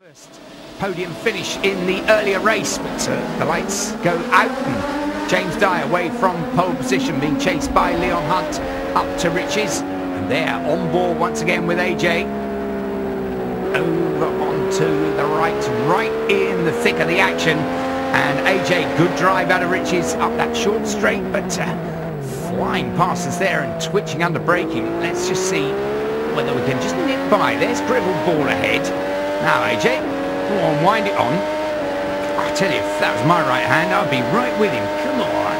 First podium finish in the earlier race, but the lights go out and James Dye away from pole position, being chased by Leon Hunt up to Riches, and they're on board once again with AJ. Over onto the right in the thick of the action, and AJ, good drive out of Riches up that short straight, but flying past us there and twitching under braking. Let's just see whether we can just nip by. There's Gravel Ball ahead. Now AJ, go on, wind it on. I tell you, if that was my right hand, I'd be right with him. Come on.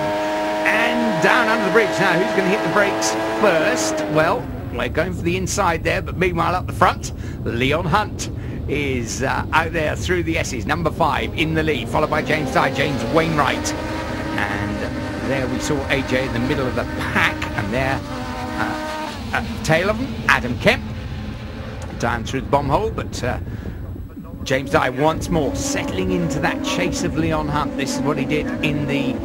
And down under the bridge. Now, who's going to hit the brakes first? Well, we're going for the inside there, but meanwhile up the front, Leon Hunt is out there through the S's. Number 5 in the lead, followed by James Dye, James Wainwright. And there we saw AJ in the middle of the pack, and there at the tail of them, Adam Kemp. Down through the bomb hole, but James Dye once more settling into that chase of Leon Hunt. This is what he did in the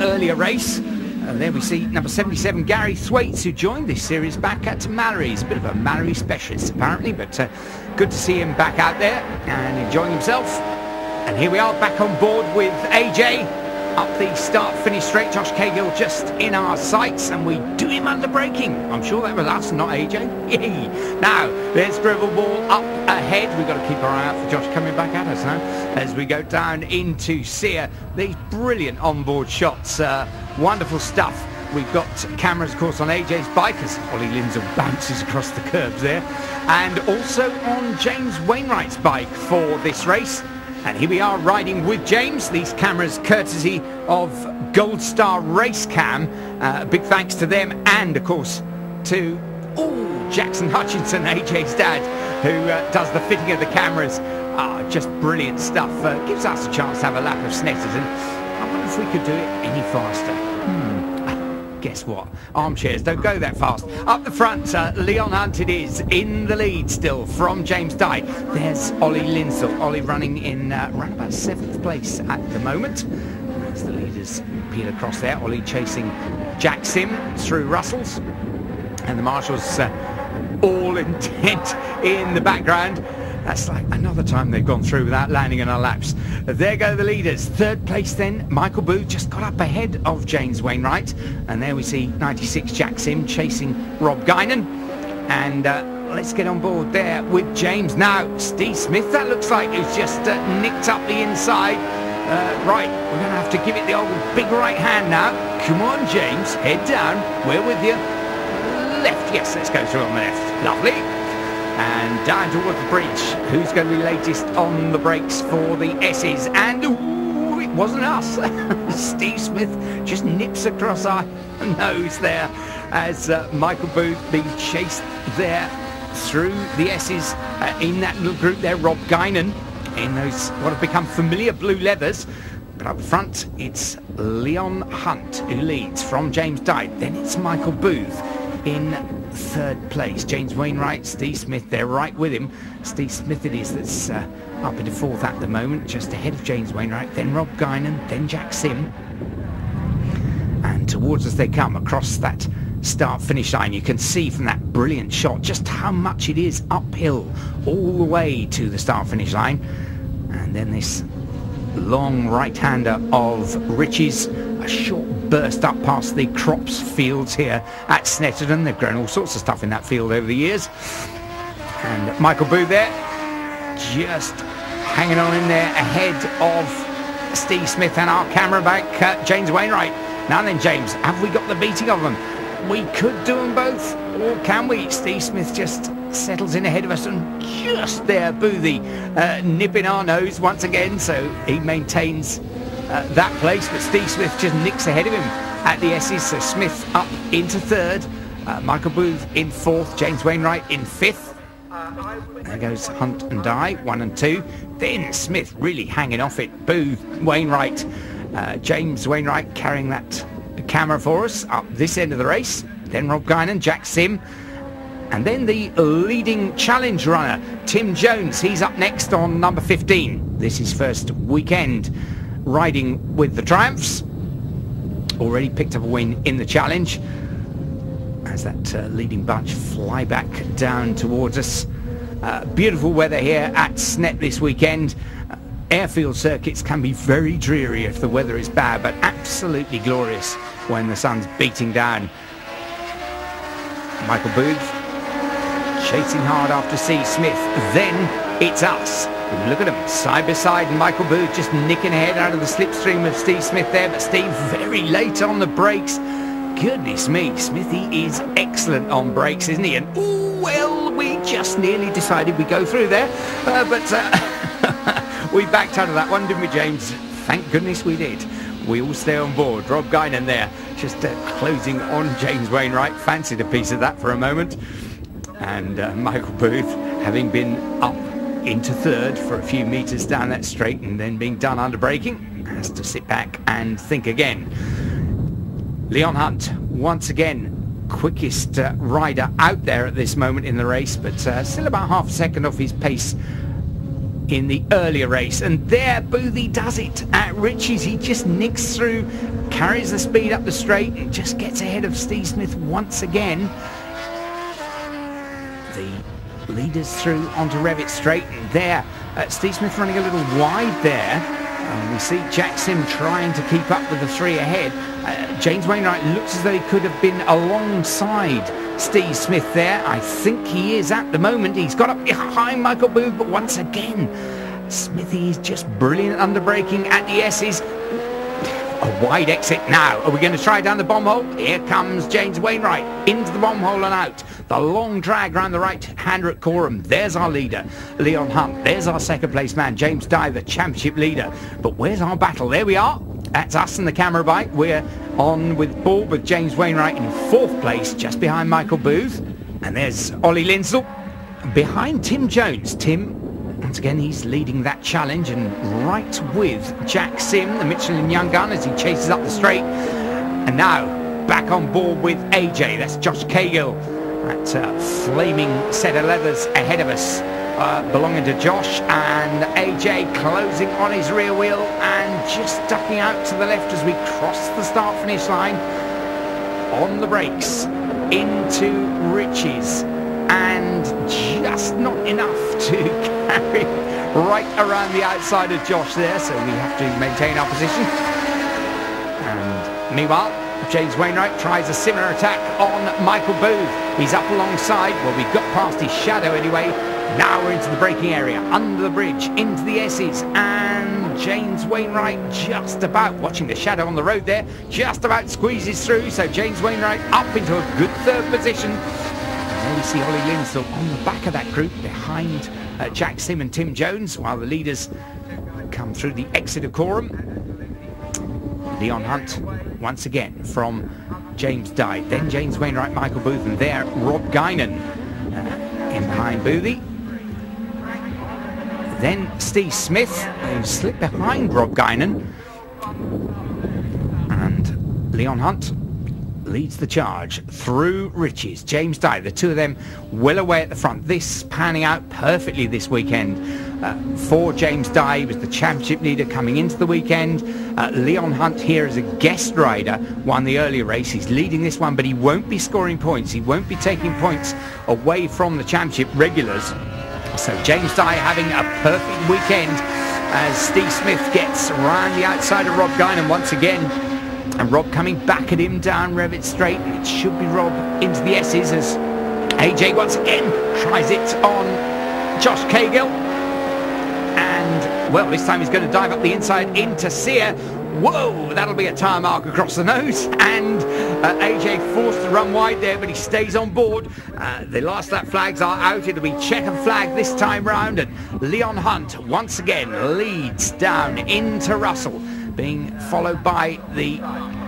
earlier race. And there we see number 77, Gary Thwaites, who joined this series back at Mallory's. A bit of a Mallory specialist apparently, but good to see him back out there and enjoying himself. And here we are back on board with AJ up the start-finish straight. Josh Cahill just in our sights, and we do him under braking. I'm sure that was us, not AJ. Yay. Now, there's Gravel Ball up ahead. We've got to keep our eye out for Josh coming back at us now as we go down into Sear. These brilliant onboard shots, wonderful stuff. We've got cameras, of course, on AJ's bike as Ollie Lindsell bounces across the curbs there, and also on James Wainwright's bike for this race. And here we are riding with James. These cameras courtesy of Gold Star Race Cam. Big thanks to them, and of course to Jackson Hutchinson, AJ's dad, who does the fitting of the cameras. Just brilliant stuff. Gives us a chance to have a lap of Snetterton. I wonder if we could do it any faster. Guess what? Armchairs don't go that fast. Up the front, Leon Hunt it is, in the lead still from James Dye. There's Ollie Lindsell. Ollie running in around about 7th place at the moment. As the leaders peel across there. Ollie chasing Jack Sim through Russell's. And the marshals all intent in the background. That's like another time they've gone through without landing in our laps. There go the leaders. 3rd place then, Michael Booth just got up ahead of James Wainwright. And there we see 96 Jack Sim chasing Rob Guinan. And let's get on board there with James. Now, Steve Smith, that looks like he's just nicked up the inside. Right, we're going to have to give it the old big right hand now. Come on, James, head down. We're with you. Left, yes, let's go through on the left. Lovely. And down towards the bridge. Who's going to be latest on the brakes for the S's? And it wasn't us. Steve Smith just nips across our nose there as Michael Booth being chased there through the S's in that little group there. Rob Guinan in those what have become familiar blue leathers. But up front, it's Leon Hunt who leads from James Dye. Then it's Michael Booth in 3rd place. James Wainwright, Steve Smith, they're right with him. Steve Smith it is that's up into 4th at the moment, just ahead of James Wainwright, then Rob Guinan, then Jack Sim. And towards us they come across that start-finish line. You can see from that brilliant shot just how much it is uphill all the way to the start-finish line. And then this long right-hander of Riches, a short burst up past the crops fields here at Snetterton. They've grown all sorts of stuff in that field over the years. And Michael Booth there, just hanging on in there ahead of Steve Smith and our camera back, James Wainwright. Now then, James, have we got the beating of them? We could do them both, or can we? Steve Smith just settles in ahead of us, and just there, Boothie nipping our nose once again, so he maintains that place, but Steve Smith just nicks ahead of him at the S's, so Smith up into 3rd, Michael Booth in 4th, James Wainwright in 5th. There goes Hunt and Dye, 1 and 2. Then Smith really hanging off it. Booth, Wainwright, James Wainwright carrying that camera for us up this end of the race. Then Rob Guinan, Jack Sim. And then the leading challenge runner, Tim Jones. He's up next on number 15. This is first weekend riding with the Triumphs. Already picked up a win in the challenge. As that leading bunch fly back down towards us. Beautiful weather here at Snet this weekend. Airfield circuits can be very dreary if the weather is bad, but absolutely glorious when the sun's beating down. Michael Booth chasing hard after Steve Smith. Then it's us. Look at him, side by side, and Michael Booth just nicking ahead out of the slipstream of Steve Smith there, but Steve very late on the brakes. Goodness me, Smithy is excellent on brakes, isn't he? And ooh, well, we just nearly decided we'd go through there, but we backed out of that one, didn't we, James? Thank goodness we did. We all stay on board. Rob Guinan there, just closing on James Wainwright. Fancied a piece of that for a moment. And Michael Booth, having been up into third for a few metres down that straight and then being done under braking, has to sit back and think again. Leon Hunt, once again, quickest rider out there at this moment in the race, but still about half a second off his pace in the earlier race. And there Boothie does it at Ritchie's. He just nicks through, carries the speed up the straight and just gets ahead of Steve Smith once again. The leaders through onto Revitt Straight, and there Steve Smith running a little wide there. We see Jack Sim trying to keep up with the three ahead. James Wainwright looks as though he could have been alongside Steve Smith there. I think he is at the moment. He's got up behind Michael Booth, but once again, Smithy is just brilliant under braking at the S's. A wide exit now. Are we going to try down the bomb hole? Here comes James Wainwright into the bomb hole and out. The long drag around the right hander at Coram. There's our leader, Leon Hunt. There's our second place man, James Dye, the championship leader. But where's our battle? There we are. That's us and the camera bike. We're on with board with James Wainwright in fourth place, just behind Michael Booth. And there's Ollie Linsdell behind Tim Jones. Tim, once again, he's leading that challenge and right with Jack Sim, the Michelin young gun, as he chases up the straight. And now back on board with AJ. That's Josh Cahill. That flaming set of leathers ahead of us, belonging to Josh, and AJ closing on his rear wheel and just ducking out to the left as we cross the start finish line. On the brakes into Ritchie's, and just not enough to carry right around the outside of Josh there, so we have to maintain our position. And meanwhile, James Wainwright tries a similar attack on Michael Booth. He's up alongside. Well, we've got past his shadow anyway. Now we're into the braking area, under the bridge, into the S's, and James Wainwright just about, watching the shadow on the road there, just about squeezes through. So James Wainwright up into a good third position. And there we see Ollie Linsdell on the back of that group behind Jack Sim and Tim Jones, while the leaders come through the exit of Coram. Leon Hunt once again from James Dye, then James Wainwright, Michael Booth, and there Rob Guinan in behind Boothie. Then Steve Smith, who slipped behind Rob Guinan, and Leon Hunt leads the charge through Ritchie's. James Dye, the two of them well away at the front. This panning out perfectly this weekend for James Dye. He was the championship leader coming into the weekend. Leon Hunt here as a guest rider won the earlier race. He's leading this one, but he won't be scoring points. He won't be taking points away from the championship regulars. So James Dye having a perfect weekend as Steve Smith gets around the outside of Rob Guinan once again. And Rob coming back at him down Revitt Straight. It should be Rob into the S's as AJ once again tries it on Josh Cahill. And, well, this time he's going to dive up the inside into Sear. Whoa, that'll be a tyre mark across the nose. And AJ forced to run wide there, but he stays on board. The last lap flags are out. It'll be checkered flag this time round. And Leon Hunt once again leads down into Russell, being followed by the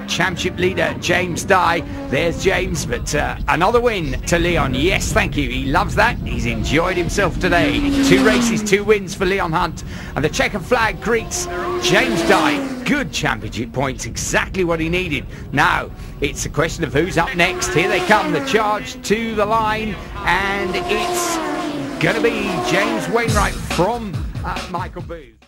championship leader James Dye. There's James, but another win to Leon. Yes, thank you. He loves that. He's enjoyed himself today. 2 races, 2 wins for Leon Hunt. And the checkered flag greets James Dye. Good championship points, exactly what he needed. Now it's a question of who's up next. Here they come, the charge to the line, and it's going to be James Wainwright from Michael Booth.